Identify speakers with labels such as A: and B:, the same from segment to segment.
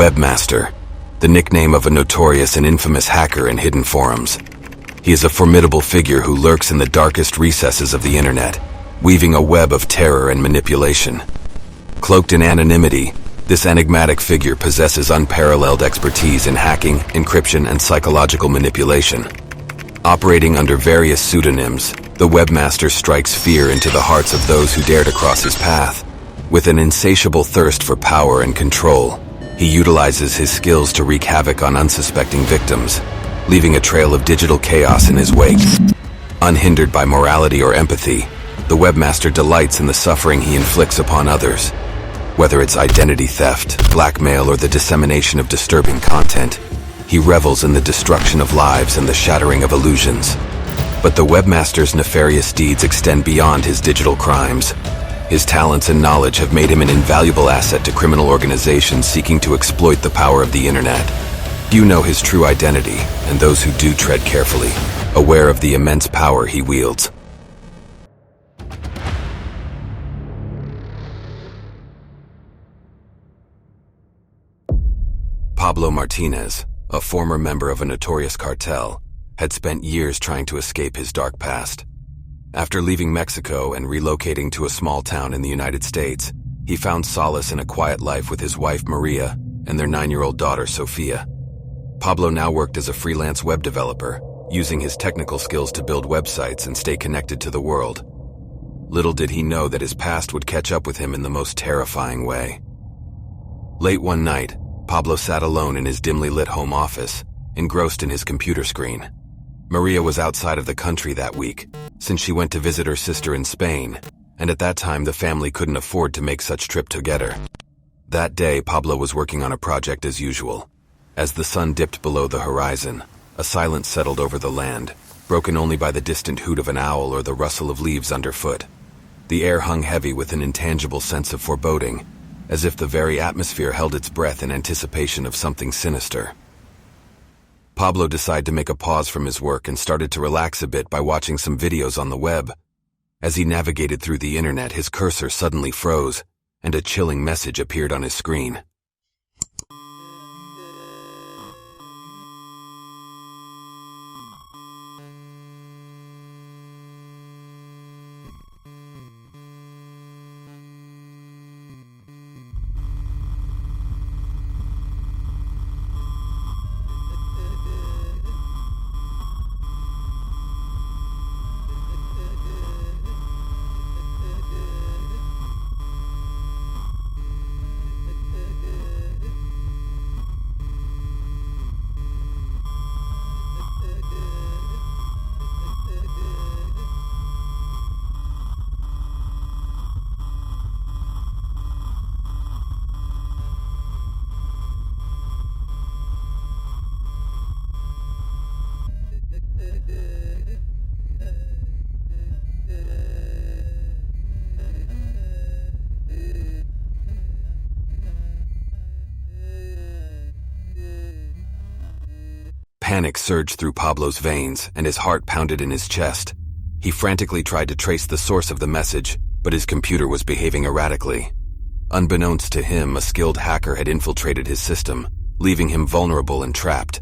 A: webmaster, the nickname of a notorious and infamous hacker in hidden forums. He is a formidable figure who lurks in the darkest recesses of the internet, weaving a web of terror and manipulation. Cloaked in anonymity, this enigmatic figure possesses unparalleled expertise in hacking, encryption, and psychological manipulation. Operating under various pseudonyms, the webmaster strikes fear into the hearts of those who dare to cross his path. With an insatiable thirst for power and control, he utilizes his skills to wreak havoc on unsuspecting victims, leaving a trail of digital chaos in his wake. Unhindered by morality or empathy, the webmaster delights in the suffering he inflicts upon others. Whether it's identity theft, blackmail, or the dissemination of disturbing content, he revels in the destruction of lives and the shattering of illusions. But the webmaster's nefarious deeds extend beyond his digital crimes. His talents and knowledge have made him an invaluable asset to criminal organizations seeking to exploit the power of the internet. Few know his true identity, and those who do tread carefully, aware of the immense power he wields. Pablo Martinez, a former member of a notorious cartel, had spent years trying to escape his dark past. After leaving Mexico and relocating to a small town in the United States, he found solace in a quiet life with his wife Maria and their 9-year-old daughter Sophia. Pablo now worked as a freelance web developer, using his technical skills to build websites and stay connected to the world. Little did he know that his past would catch up with him in the most terrifying way. Late one night, Pablo sat alone in his dimly lit home office, engrossed in his computer screen. Maria was outside of the country that week, since she went to visit her sister in Spain, and at that time the family couldn't afford to make such trip together. That day, Pablo was working on a project as usual. As the sun dipped below the horizon, a silence settled over the land, broken only by the distant hoot of an owl or the rustle of leaves underfoot. The air hung heavy with an intangible sense of foreboding, as if the very atmosphere held its breath in anticipation of something sinister. Pablo decided to make a pause from his work and started to relax a bit by watching some videos on the web. As he navigated through the internet, his cursor suddenly froze, and a chilling message appeared on his screen. Panic surged through Pablo's veins, and his heart pounded in his chest. He frantically tried to trace the source of the message, but his computer was behaving erratically. Unbeknownst to him, a skilled hacker had infiltrated his system, leaving him vulnerable and trapped.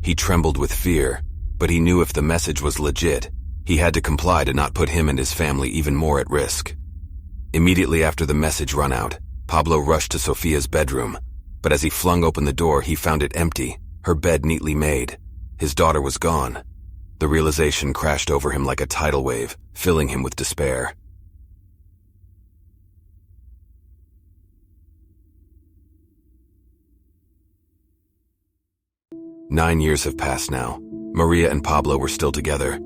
A: He trembled with fear, but he knew if the message was legit, he had to comply to not put him and his family even more at risk. Immediately after the message run out, Pablo rushed to Sophia's bedroom, but as he flung open the door, he found it empty, her bed neatly made. His daughter was gone. The realization crashed over him like a tidal wave, filling him with despair. Nine years have passed now. Maria and Pablo were still together.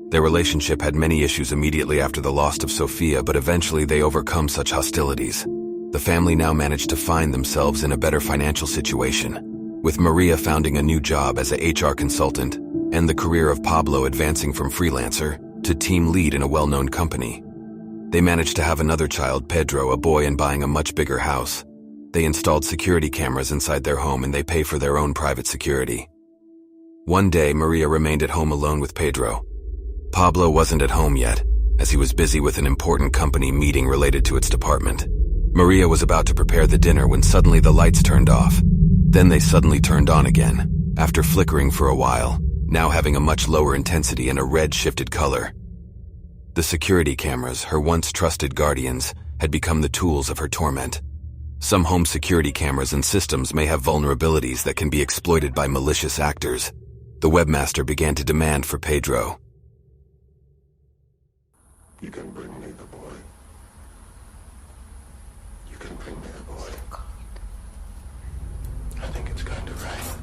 A: Their relationship had many issues immediately after the loss of Sophia, but eventually they overcome such hostilities. The family now managed to find themselves in a better financial situation, with Maria founding a new job as a HR consultant and the career of Pablo advancing from freelancer to team lead in a well-known company. They managed to have another child, Pedro, a boy, and buying a much bigger house. They installed security cameras inside their home and they pay for their own private security. One day, Maria remained at home alone with Pedro. Pablo wasn't at home yet, as he was busy with an important company meeting related to its department. Maria was about to prepare the dinner when suddenly the lights turned off. Then they suddenly turned on again, after flickering for a while, now having a much lower intensity and a red shifted color. The security cameras, her once trusted guardians, had become the tools of her torment. Some home security cameras and systems may have vulnerabilities that can be exploited by malicious actors. The webmaster began to demand for Pedro.
B: You can bring me the boy. You can bring me the boy. I think it's kind of right.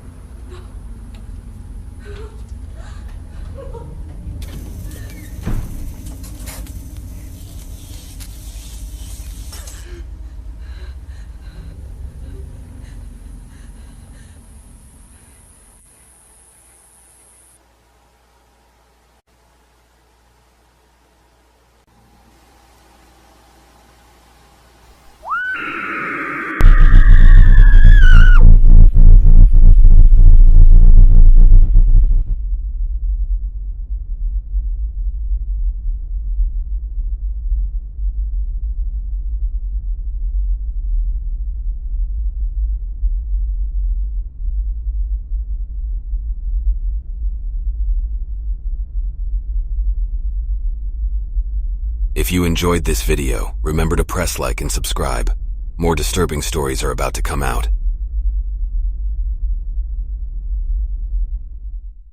A: If you enjoyed this video, remember to press like and subscribe. More disturbing stories are about to come out.